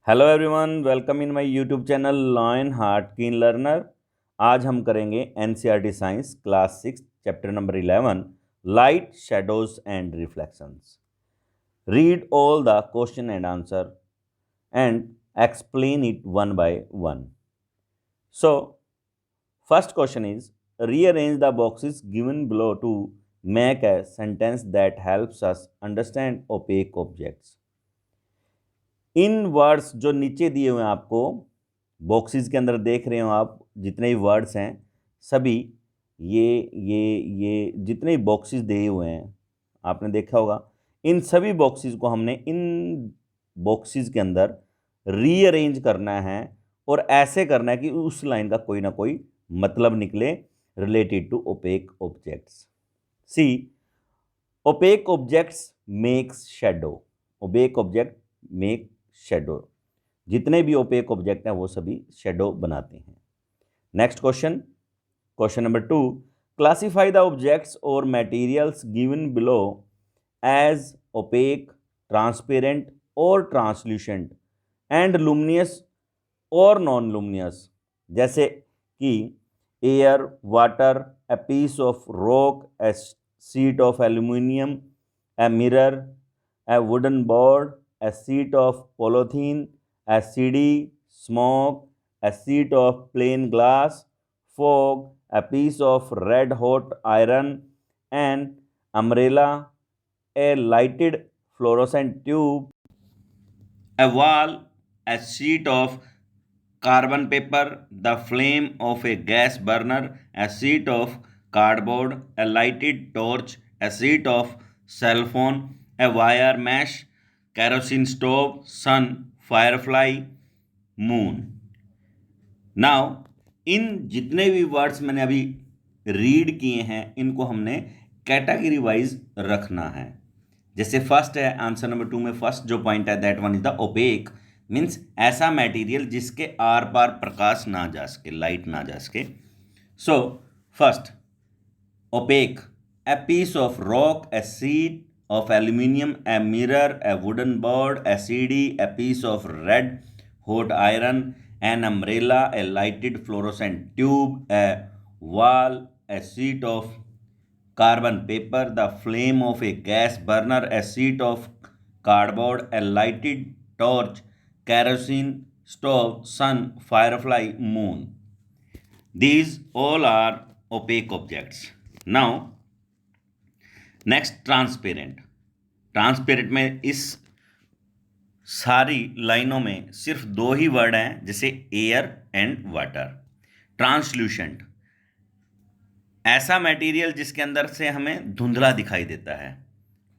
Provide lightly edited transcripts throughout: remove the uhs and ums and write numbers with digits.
Hello everyone, welcome in my YouTube channel lion heart keen learner. आज हम करेंगे NCERT science class 6 chapter number 11 light shadows and reflections. Read all the question and answer and explain it one by one. So first question is rearrange the boxes given below to make a sentence that helps us understand opaque objects। In words जो नीचे दिए हुए हैं आपको boxes के अंदर देख रहे हो आप, जितने भी वर्ड्स हैं सभी ये जितने भी बॉक्सेस दिए हुए हैं आपने देखा होगा, इन सभी बॉक्सेस को हमने इन बॉक्सेस के अंदर रीअरेंज करना है और ऐसे करना है कि उस लाइन का कोई ना कोई मतलब निकले related to opaque objects. See, opaque objects makes shadow. Opaque object make shadow, जितने भी ओपेक ऑब्जेक्ट हैं वो सभी शेडो बनाते हैं। Next question, question number 2, classify the objects और materials given below as opaque, transparent और ट्रांसल्यूसेंट एंड लुमिनियस और नॉन लुमिनियस, जैसे कि air, water, a piece of rock, a sheet of aluminium, a mirror, a wooden board, a sheet of polythene, a CD, smoke, a sheet of plain glass, fog, a piece of red hot iron, an umbrella, a lighted fluorescent tube, a wall, a sheet of carbon paper, the flame of a gas burner, a sheet of cardboard, a lighted torch, a sheet of cell phone, a wire mesh, kerosene stove, sun, firefly, moon। Now in जितने भी words मैंने अभी read किए हैं इनको हमने category wise रखना है। जैसे फर्स्ट है आंसर नंबर 2 में फर्स्ट जो पॉइंट है that one is the opaque, means ऐसा मटेरियल जिसके आर पार प्रकाश ना जा सके, लाइट ना जा सके। So first opaque, a piece of rock, a sheet of aluminium, a mirror, a wooden board, a CD, a piece of red hot iron, an umbrella, a lighted fluorescent tube, a wall, a sheet of carbon paper, the flame of a gas burner, a sheet of cardboard, a lighted torch, kerosene stove, sun, firefly, moon. These all are opaque objects. Now next transparent. Transparent में इस सारी लाइनों में सिर्फ दो ही word हैं, जैसे air and water. Translucent, ऐसा मटेरियल जिसके अंदर से हमें धुंधला दिखाई देता है।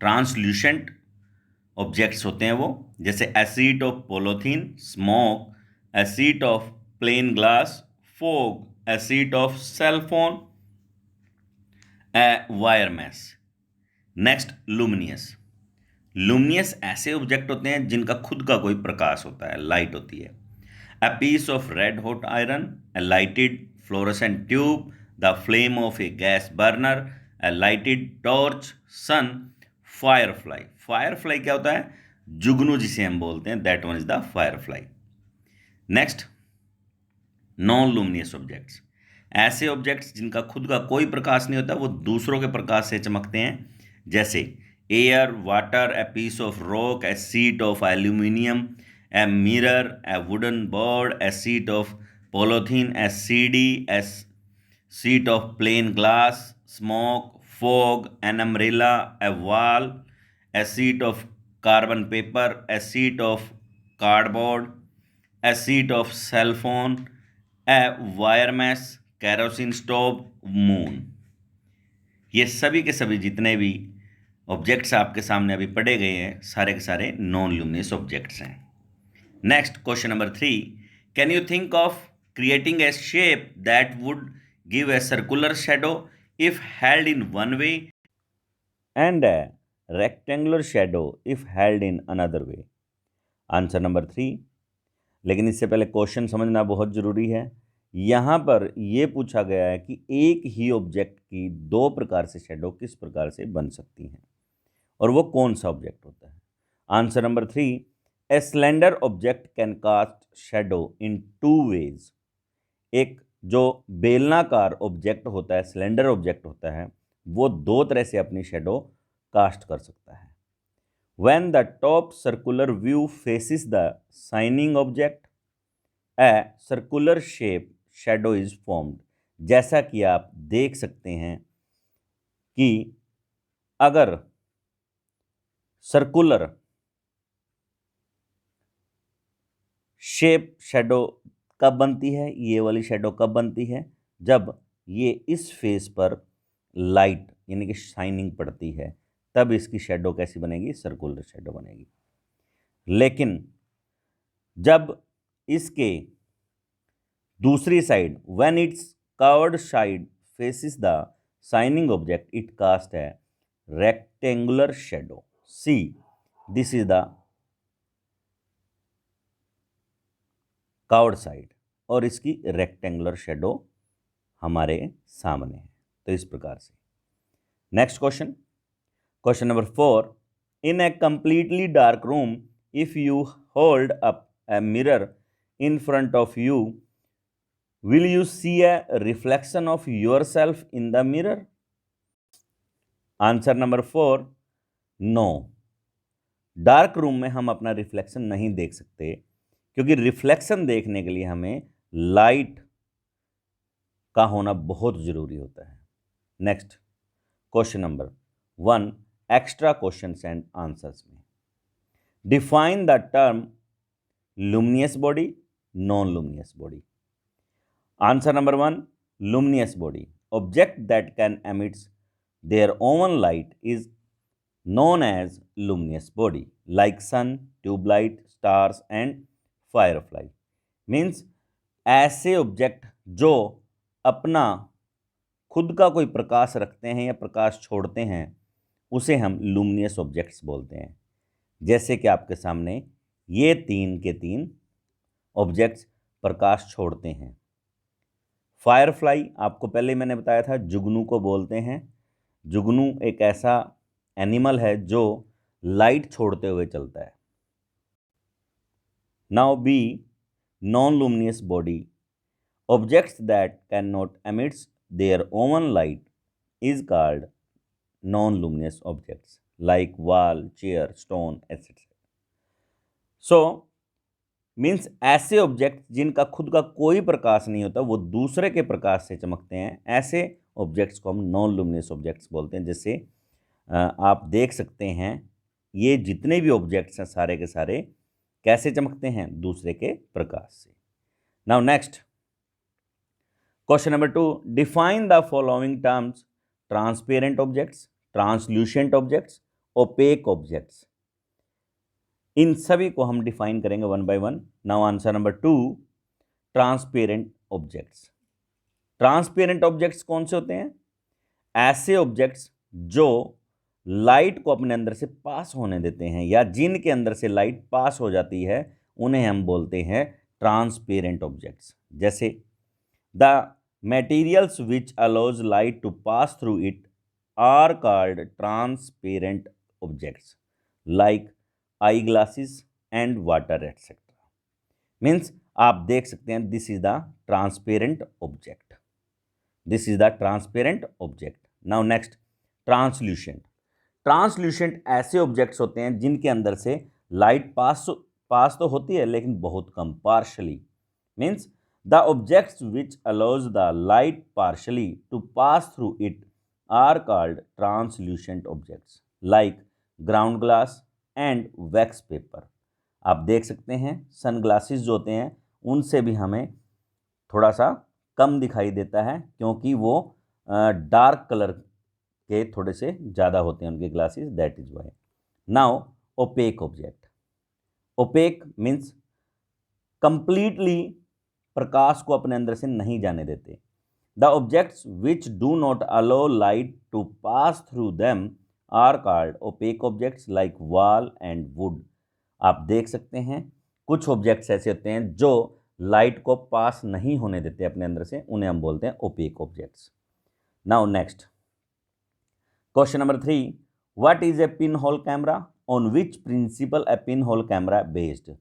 ट्रांसल्यूसेंट ऑब्जेक्ट्स होते हैं वो, जैसे a sheet of polythene, smoke, a sheet of plain glass, fog, a sheet of cell phone, a wire mesh. Next luminous. Luminous ऐसे ऑब्जेक्ट होते हैं जिनका खुद का कोई प्रकाश होता है, लाइट होती है। A piece of red hot iron, a lighted fluorescent tube, the flame of a gas burner, a lighted torch, sun, firefly. Firefly क्या होता है? जुगनू जिसे हम बोलते हैं, that one is the firefly. Next non luminous objects, ऐसे objects जिनका खुद का कोई प्रकाश नहीं होता, वो दूसरों के प्रकाश से चमकते हैं, जैसे air, water, a piece of rock, a sheet of aluminium, a mirror, a wooden board, a sheet of polythene, a CD, a sheet of plain glass, smoke, fog, an umbrella, a wall, a sheet of carbon paper, a sheet of cardboard, a sheet of cell phone, a wire mesh, kerosene stove, moon. ये सभी के सभी जितने भी objects आपके सामने अभी पढ़े गए हैं, सारे के सारे नॉन ल्यूमिनस ऑब्जेक्ट्स हैं। Next question number 3, can you think of creating A shape that would give a circular shadow if held in one way and A rectangular shadow if held in another way. Answer number 3। लेकिन इससे पहले question समझना बहुत ज़रूरी है। यहाँ पर यह पूछा गया है कि एक ही ऑब्जेक्ट की दो प्रकार से शेडो किस प्रकार से बन सकती हैं और वो कौन सा ऑब्जेक्ट होता है। Answer number 3, a slender object can cast shadow in 2 ways. एक जो बेलनाकार ऑब्जेक्ट होता है, स्लेंडर ऑब्जेक्ट होता है, वो 2 तरह से अपनी शेडो कास्ट कर सकता है। When the top circular view faces the shining object, a circular shape shadow is formed। जैसा कि आप देख सकते हैं कि अगर सर्कुलर शेप शेडो कब बनती है, ये वाली शेडो कब बनती है, जब ये इस फेस पर लाइट यानी कि शाइनिंग पड़ती है, तब इसकी शेडो कैसी बनेगी, सर्कुलर शेडो बनेगी। लेकिन जब इसके दूसरी side, when its curved side faces the shining object, it cast है rectangular shadow. See this is the curved side और इसकी रेक्टेंगुलर शेडो हमारे सामने है। तो इस प्रकार से next question, question number 4, in a completely dark room, if you hold up a mirror in front of you, will you see a reflection of yourself in the mirror? Answer number 4, no। Dark room में हम अपना reflection नहीं देख सकते, क्योंकि reflection देखने के लिए हमें लाइट का होना बहुत जरूरी होता है। Next question number 1, extra questions and answers में define the term luminous body, non luminous body. Answer number 1, luminous body, object that can emits their own light is known as luminous body, like sun, tube light, stars and firefly। Means ऐसे object जो अपना खुद का कोई प्रकाश रखते हैं या प्रकाश छोड़ते हैं, उसे हम लुमिनियस ऑब्जेक्ट्स बोलते हैं। जैसे कि आपके सामने ये 3 के 3 ऑब्जेक्ट्स प्रकाश छोड़ते हैं। फायरफ्लाई आपको पहले मैंने बताया था, जुगनू को बोलते हैं। जुगनू एक ऐसा एनिमल है जो लाइट छोड़ते हुए चलता है। Now B, non luminous body, objects that can not emits their own light is called non luminous objects, like wall, chair, stone etcetera. So means ऐसे ऑब्जेक्ट जिनका खुद का कोई प्रकाश नहीं होता, वो दूसरे के प्रकाश से चमकते हैं, ऐसे ऑब्जेक्ट्स को हम नॉन लुमिनियस ऑब्जेक्ट्स बोलते हैं। जैसे आप देख सकते हैं ये जितने भी ऑब्जेक्ट्स हैं सारे के सारे कैसे चमकते हैं, दूसरे के प्रकाश से। Now next question number 2, define the following terms transparent objects, translucent objects, opaque objects. इन सभी को हम डिफाइन करेंगे one by one. Now answer number 2, transparent objects. Transparent objects कौन से होते हैं? ऐसे ऑब्जेक्ट्स जो लाइट को अपने अंदर से पास होने देते हैं या जिनके अंदर से लाइट पास हो जाती है, उन्हें हम बोलते हैं ट्रांसपेरेंट ऑब्जेक्ट्स। जैसे the materials which allows light to pass through it are called transparent objects, like eye glasses and water etcetera. Means आप देख सकते हैं this is the transparent object, this is the transparent object. Now next, translucent. Translucent ऐसे objects होते हैं जिनके अंदर से लाइट पास तो होती है लेकिन बहुत कम, partially. Means the objects which allows the light partially to pass through it are called translucent objects, like ground glass and wax paper. आप देख सकते हैं सन ग्लासेस जो होते हैं उनसे भी हमें थोड़ा सा कम दिखाई देता है, क्योंकि वो डार्क कलर के थोड़े से ज़्यादा होते हैं उनके glasses, that is why. Now opaque object. Opaque means completely प्रकाश को अपने अंदर से नहीं जाने देते। The objects which do not allow light to pass through them are called opaque objects, like wall and wood. आप देख सकते हैं कुछ ऑब्जेक्ट्स ऐसे होते हैं जो लाइट को पास नहीं होने देते अपने अंदर से, उन्हें हम बोलते हैं opaque objects. Now next question number 3, what is a pin hole camera on which principle A pin hole camera based.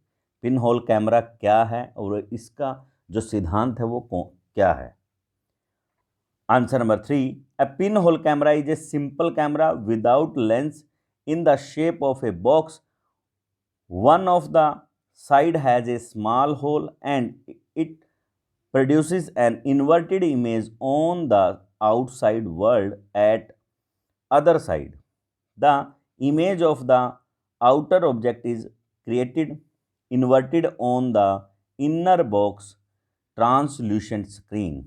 Pin hole camera क्या है और इसका जो सिद्धांत है वो क्या है। Answer number 3, A pin hole camera is a simple camera without lens in the shape of a box. One of the side has a small hole and it produces an inverted image on the outside world at other side. The image of the outer object is created inverted on the inner box translucent screen.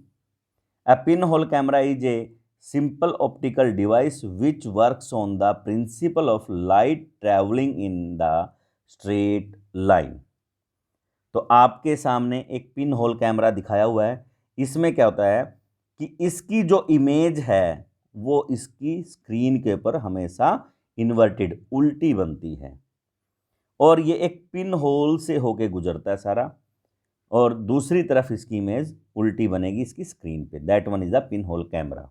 A pinhole camera is a simple optical device which works on the principle of light traveling in the straight line. तो आपके सामने एक pin hole camera दिखाया हुआ है। इसमें क्या होता है कि इसकी जो इमेज है वो इसकी स्क्रीन के ऊपर हमेशा इन्वर्टेड उल्टी बनती है और ये एक पिन होल से होके गुजरता है सारा और दूसरी तरफ इसकी इमेज उल्टी बनेगी इसकी स्क्रीन पे। That one is the pin hole camera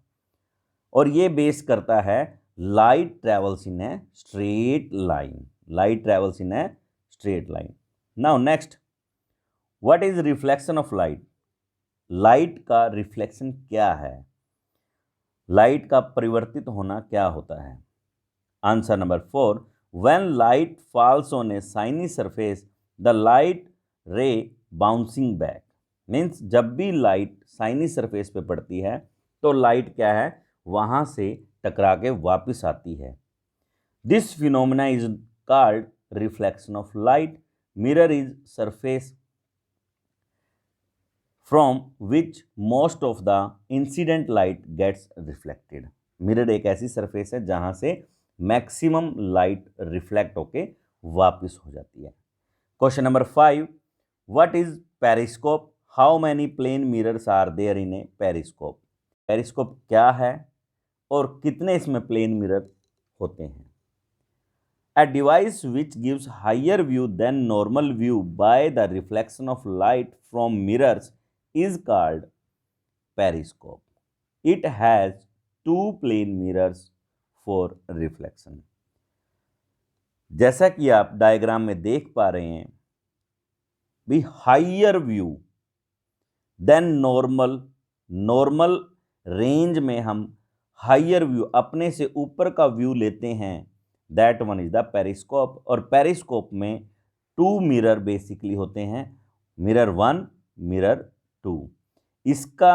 और ये बेस करता है light travels in a straight line. Light travels in a straight line. Now next, what is reflection of light? Light का रिफ्लेक्शन क्या है? लाइट का परिवर्तित होना क्या होता है? Answer number 4, when light falls on a shiny surface, the light ray bouncing back. Means जब भी लाइट शाइनी सरफेस पे पड़ती है तो लाइट क्या है वहाँ से टकरा के वापस आती है। This phenomena is called reflection of light. Mirror is surface from which most of the incident light gets reflected. Mirror एक ऐसी सरफेस है जहां से मैक्सिमम लाइट रिफ्लेक्ट होके वापस हो जाती है। Question number 5, what is periscope? How many plane mirrors are there in a periscope? Periscope क्या है और कितने इसमें प्लेन मिरर होते हैं? A device which gives higher view than normal view by the reflection of light from mirrors is called periscope. It has 2 plane mirrors for reflection. जैसा कि आप डायग्राम में देख पा रहे हैं भी higher view than normal range में हम हाइयर व्यू अपने से ऊपर का व्यू लेते हैं। That one is the periscope और पेरिस्कोप में 2 मिरर बेसिकली होते हैं, मिरर 1 मिरर 2। इसका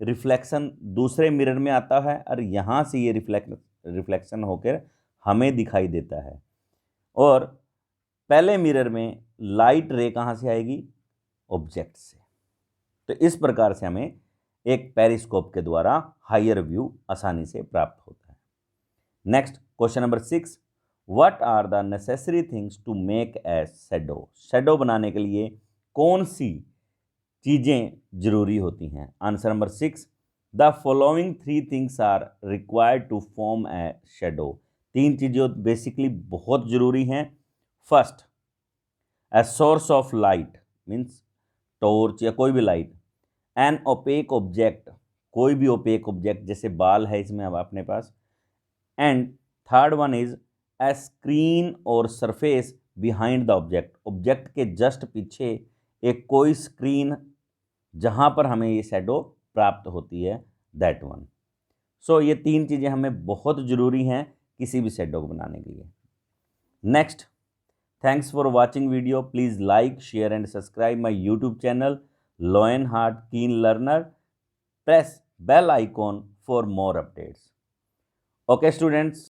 रिफ्लेक्शन दूसरे मिरर में आता है और यहाँ से ये रिफ्लेक्शन होकर हमें दिखाई देता है और पहले मिरर में लाइट रे कहाँ से आएगी? ऑब्जेक्ट से। तो इस प्रकार से हमें एक पेरिस्कोप के द्वारा हायर व्यू आसानी से प्राप्त होता है। Next question number 6, what are the necessary things to make a shadow? Shadow बनाने के लिए कौन सी चीज़ें जरूरी होती हैं? Answer number 6, the following 3 things are required to form a shadow. 3 चीज़ें बेसिकली बहुत ज़रूरी हैं। First, a source of light means torch या कोई भी लाइट। एन ओपेक ऑब्जेक्ट, कोई भी ओपेक ऑब्जेक्ट जैसे बाल है इसमें अब अपने पास। And third one is a screen और surface behind the object. Object के जस्ट पीछे एक कोई स्क्रीन जहाँ पर हमें ये शैडो प्राप्त होती है, दैट वन। सो ये 3 चीज़ें हमें बहुत ज़रूरी हैं किसी भी शैडो को बनाने के लिए। Next, thanks for watching video. Please like, share and subscribe my YouTube channel Lionheart Keen Learner. Press bell icon for more updates. Okay students,